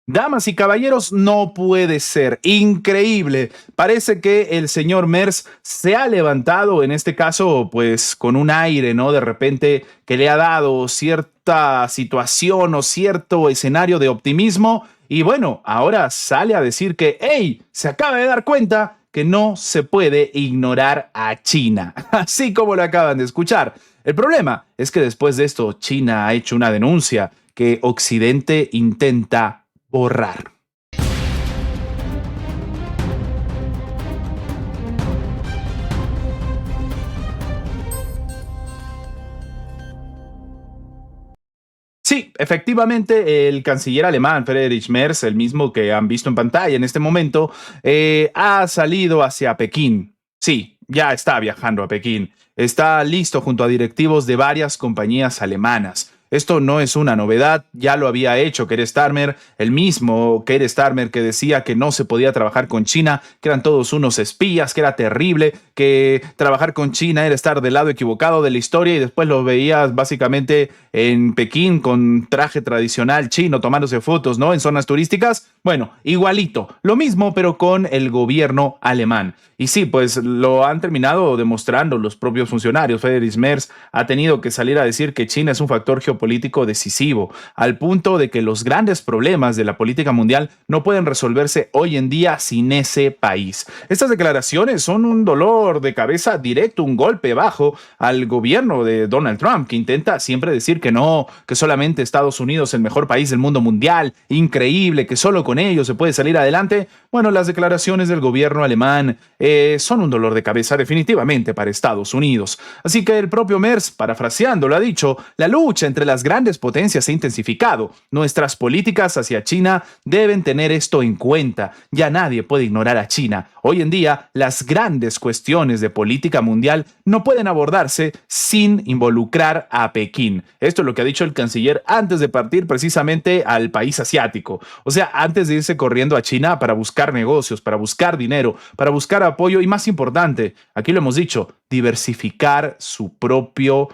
Damas y caballeros, no puede ser. Increíble. Parece que el señor Merz se ha levantado, en este caso, pues con un aire, ¿no? De repente que le ha dado cierta situación o cierto escenario de optimismo. Y bueno, ahora sale a decir que, hey, se acaba de dar cuenta que no se puede ignorar a China, así como lo acaban de escuchar. El problema es que después de esto, China ha hecho una denuncia que Occidente intenta borrar. Sí, efectivamente, el canciller alemán Friedrich Merz, el mismo que han visto en pantalla en este momento, ha salido hacia Pekín. Sí, ya está viajando a Pekín. Está listo junto a directivos de varias compañías alemanas. Esto no es una novedad, ya lo había hecho Keir Starmer, el mismo Keir Starmer que decía que no se podía trabajar con China, que eran todos unos espías, que era terrible, que trabajar con China era estar del lado equivocado de la historia y después lo veías básicamente en Pekín con traje tradicional chino tomándose fotos, ¿no? En zonas turísticas. Bueno, igualito, lo mismo pero con el gobierno alemán. Y sí, pues lo han terminado demostrando los propios funcionarios. Friedrich Merz ha tenido que salir a decir que China es un factor geopolítico decisivo, al punto de que los grandes problemas de la política mundial no pueden resolverse hoy en día sin ese país. Estas declaraciones son un dolor de cabeza directo, un golpe bajo al gobierno de Donald Trump, que intenta siempre decir que no, que solamente Estados Unidos es el mejor país del mundo mundial, increíble, que solo con ellos se puede salir adelante. Bueno, las declaraciones del gobierno alemán son un dolor de cabeza definitivamente para Estados Unidos. Así que el propio Merz, parafraseando, lo ha dicho, la lucha entre las grandes potencias se ha intensificado. Nuestras políticas hacia China deben tener esto en cuenta. Ya nadie puede ignorar a China. Hoy en día, las grandes cuestiones de política mundial no pueden abordarse sin involucrar a Pekín. Esto es lo que ha dicho el canciller antes de partir precisamente al país asiático. O sea, antes de irse corriendo a China para buscar negocios, para buscar dinero, para buscar apoyo y más importante, aquí lo hemos dicho, diversificar su propio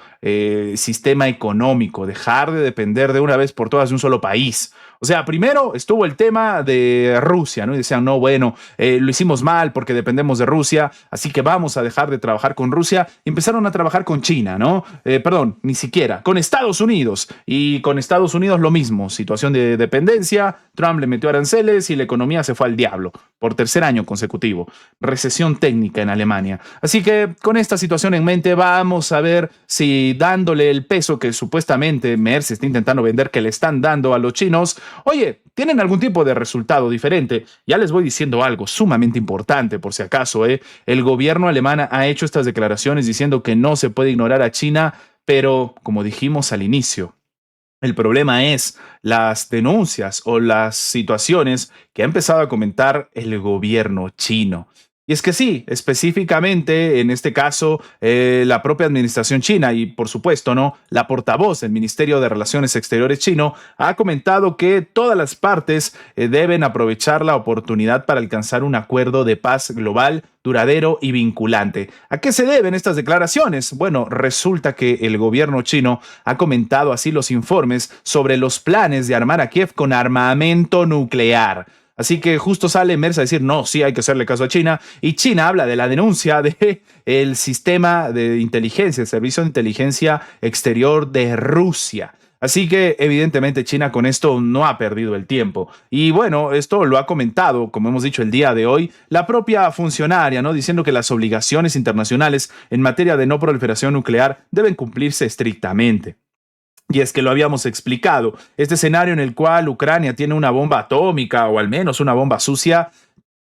sistema económico, dejar de depender de una vez por todas de un solo país. O sea, primero estuvo el tema de Rusia, ¿no? Y decían, no, bueno, lo hicimos mal porque dependemos de Rusia, así que vamos a dejar de trabajar con Rusia. Y empezaron a trabajar con China, ¿no? Perdón, ni siquiera, con Estados Unidos. Y con Estados Unidos lo mismo, situación de dependencia, Trump le metió aranceles y la economía se fue al diablo por tercer año consecutivo. Recesión técnica en Alemania. Así que con esta situación en mente vamos a ver si dándole el peso que supuestamente Merz está intentando vender que le están dando a los chinos, oye, ¿tienen algún tipo de resultado diferente? Ya les voy diciendo algo sumamente importante por si acaso, ¿eh? El gobierno alemán ha hecho estas declaraciones diciendo que no se puede ignorar a China, pero como dijimos al inicio, el problema es las denuncias o las situaciones que ha empezado a comentar el gobierno chino. Y es que sí, específicamente en este caso la propia administración china y por supuesto no la portavoz del Ministerio de Relaciones Exteriores chino ha comentado que todas las partes deben aprovechar la oportunidad para alcanzar un acuerdo de paz global duradero y vinculante. ¿A qué se deben estas declaraciones? Bueno, resulta que el gobierno chino ha comentado así los informes sobre los planes de armar a Kiev con armamento nuclear. Así que justo sale Merz a decir, no, sí hay que hacerle caso a China. Y China habla de la denuncia del sistema de inteligencia, el servicio de inteligencia exterior de Rusia. Así que evidentemente China con esto no ha perdido el tiempo. Y bueno, esto lo ha comentado, como hemos dicho el día de hoy, la propia funcionaria, ¿no? Diciendo que las obligaciones internacionales en materia de no proliferación nuclear deben cumplirse estrictamente. Y es que lo habíamos explicado, este escenario en el cual Ucrania tiene una bomba atómica o al menos una bomba sucia,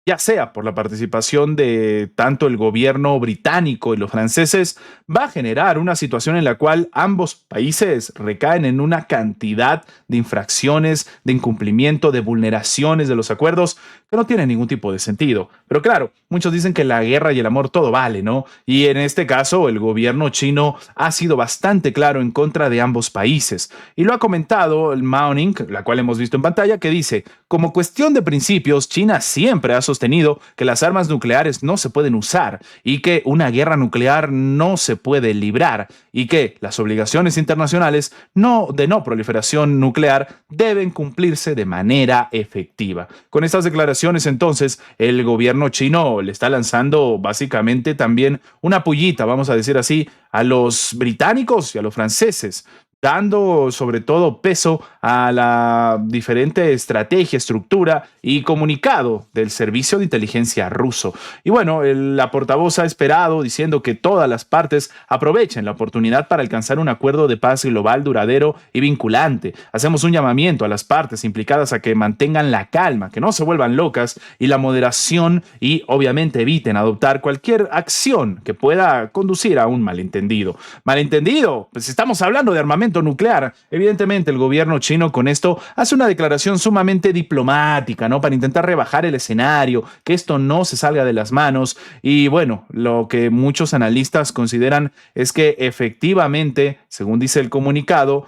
ya sea por la participación de tanto el gobierno británico y los franceses, va a generar una situación en la cual ambos países recaen en una cantidad de infracciones, de incumplimiento, de vulneraciones de los acuerdos que no tienen ningún tipo de sentido. Pero claro, muchos dicen que la guerra y el amor todo vale, ¿no? Y en este caso, el gobierno chino ha sido bastante claro en contra de ambos países. Y lo ha comentado el Mao Ning, la cual hemos visto en pantalla, que dice, como cuestión de principios, China siempre ha sostenido sostenido que las armas nucleares no se pueden usar y que una guerra nuclear no se puede librar y que las obligaciones internacionales de no proliferación nuclear deben cumplirse de manera efectiva. Con estas declaraciones, entonces, el gobierno chino le está lanzando básicamente también una pullita, vamos a decir así, a los británicos y a los franceses, dando sobre todo peso a la diferente estrategia, estructura y comunicado del servicio de inteligencia ruso. Y bueno, la portavoz ha esperado diciendo que todas las partes aprovechen la oportunidad para alcanzar un acuerdo de paz global duradero y vinculante. Hacemos un llamamiento a las partes implicadas a que mantengan la calma, que no se vuelvan locas y la moderación y obviamente eviten adoptar cualquier acción que pueda conducir a un malentendido. ¿Malentendido? Pues estamos hablando de armamento nuclear. Evidentemente, el gobierno chino con esto hace una declaración sumamente diplomática, ¿no? Para intentar rebajar el escenario, que esto no se salga de las manos. Y bueno, lo que muchos analistas consideran es que efectivamente, según dice el comunicado,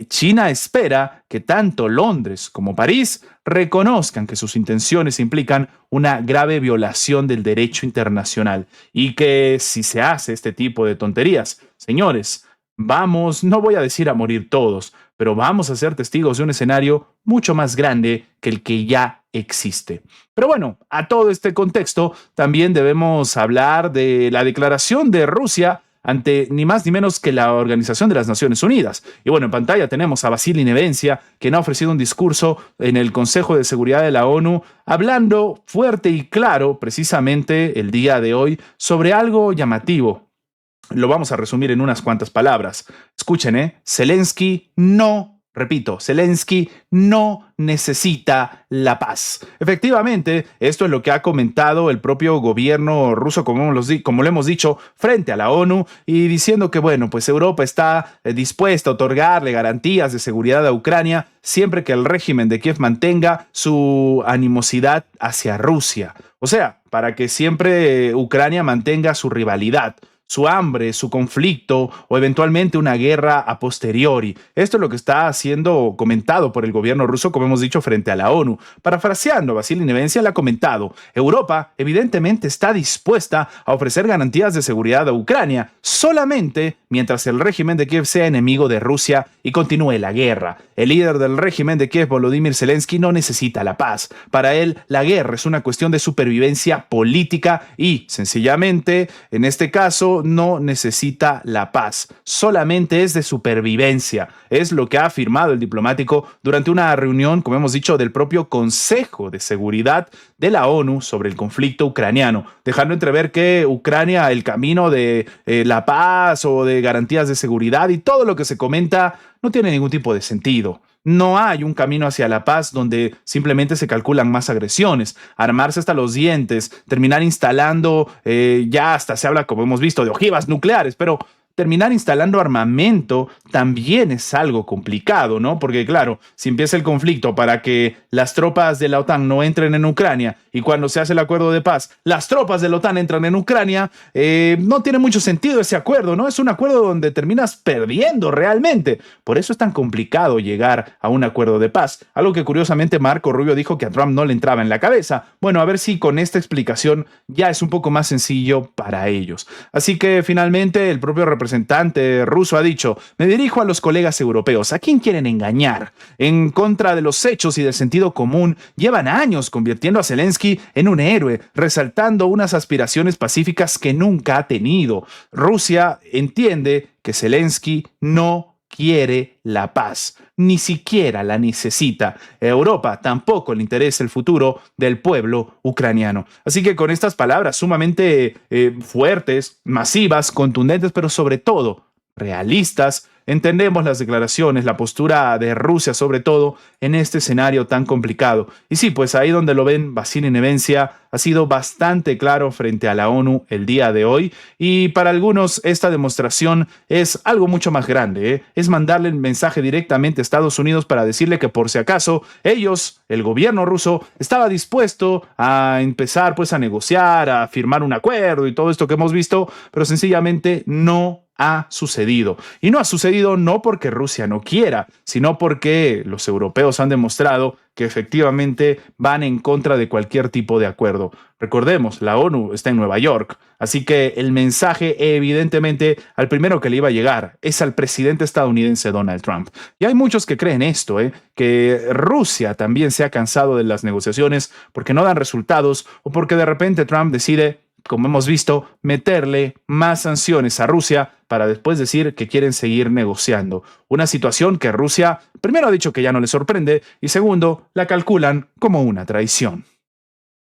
China espera que tanto Londres como París reconozcan que sus intenciones implican una grave violación del derecho internacional y que si se hace este tipo de tonterías, señores, vamos, no voy a decir a morir todos, pero vamos a ser testigos de un escenario mucho más grande que el que ya existe. Pero bueno, a todo este contexto también debemos hablar de la declaración de Rusia ante ni más ni menos que la Organización de las Naciones Unidas. Y bueno, en pantalla tenemos a Vasily Nevencia, quien ha ofrecido un discurso en el Consejo de Seguridad de la ONU, hablando fuerte y claro, precisamente el día de hoy, sobre algo llamativo. Lo vamos a resumir en unas cuantas palabras. Escuchen, Zelensky no, repito, Zelensky no necesita la paz. Efectivamente, esto es lo que ha comentado el propio gobierno ruso, como lo hemos dicho, frente a la ONU, y diciendo que, bueno, pues Europa está dispuesta a otorgarle garantías de seguridad a Ucrania siempre que el régimen de Kiev mantenga su animosidad hacia Rusia. O sea, para que siempre Ucrania mantenga su rivalidad, su hambre, su conflicto o eventualmente una guerra a posteriori. Esto es lo que está siendo comentado por el gobierno ruso, como hemos dicho, frente a la ONU. Parafraseando, Vasily Nevencia le ha comentado: Europa evidentemente está dispuesta a ofrecer garantías de seguridad a Ucrania solamente mientras el régimen de Kiev sea enemigo de Rusia y continúe la guerra. El líder del régimen de Kiev, Volodymyr Zelensky, no necesita la paz. Para él, la guerra es una cuestión de supervivencia política y, sencillamente, en este caso, no necesita la paz. Solamente es de supervivencia. Es lo que ha afirmado el diplomático durante una reunión, como hemos dicho, del propio Consejo de Seguridad de la ONU sobre el conflicto ucraniano, dejando entrever que Ucrania, el camino de la paz o de garantías de seguridad y todo lo que se comenta no tiene ningún tipo de sentido. No hay un camino hacia la paz donde simplemente se calculan más agresiones, armarse hasta los dientes, terminar instalando, ya hasta se habla, como hemos visto, de ojivas nucleares, pero terminar instalando armamento también es algo complicado, ¿no? Porque claro, si empieza el conflicto para que las tropas de la OTAN no entren en Ucrania y cuando se hace el acuerdo de paz, las tropas de la OTAN entran en Ucrania, no tiene mucho sentido ese acuerdo, ¿no? Es un acuerdo donde terminas perdiendo realmente. Por eso es tan complicado llegar a un acuerdo de paz. Algo que curiosamente Marco Rubio dijo que a Trump no le entraba en la cabeza. Bueno, a ver si con esta explicación ya es un poco más sencillo para ellos. Así que finalmente el propio representante ruso ha dicho: me dirijo a los colegas europeos, ¿a quién quieren engañar? En contra de los hechos y del sentido común, llevan años convirtiendo a Zelensky en un héroe, resaltando unas aspiraciones pacíficas que nunca ha tenido. Rusia entiende que Zelensky no quiere la paz, ni siquiera la necesita. A Europa tampoco le interesa el futuro del pueblo ucraniano. Así que con estas palabras sumamente fuertes, masivas, contundentes, pero sobre todo realistas, entendemos las declaraciones, la postura de Rusia sobre todo en este escenario tan complicado. Y sí, pues ahí donde lo ven, Vasily Nevencia ha sido bastante claro frente a la ONU el día de hoy, y para algunos esta demostración es algo mucho más grande, es mandarle el mensaje directamente a Estados Unidos para decirle que por si acaso ellos, el gobierno ruso, estaba dispuesto a empezar pues a negociar, a firmar un acuerdo y todo esto que hemos visto, pero sencillamente no ha sucedido. Y no ha sucedido no porque Rusia no quiera, sino porque los europeos han demostrado que efectivamente van en contra de cualquier tipo de acuerdo. Recordemos, la ONU está en Nueva York, así que el mensaje evidentemente al primero que le iba a llegar es al presidente estadounidense Donald Trump. Y hay muchos que creen esto, que Rusia también se ha cansado de las negociaciones porque no dan resultados o porque de repente Trump decide, como hemos visto, meterle más sanciones a Rusia para después decir que quieren seguir negociando. Una situación que Rusia, primero, ha dicho que ya no le sorprende y segundo, la calculan como una traición.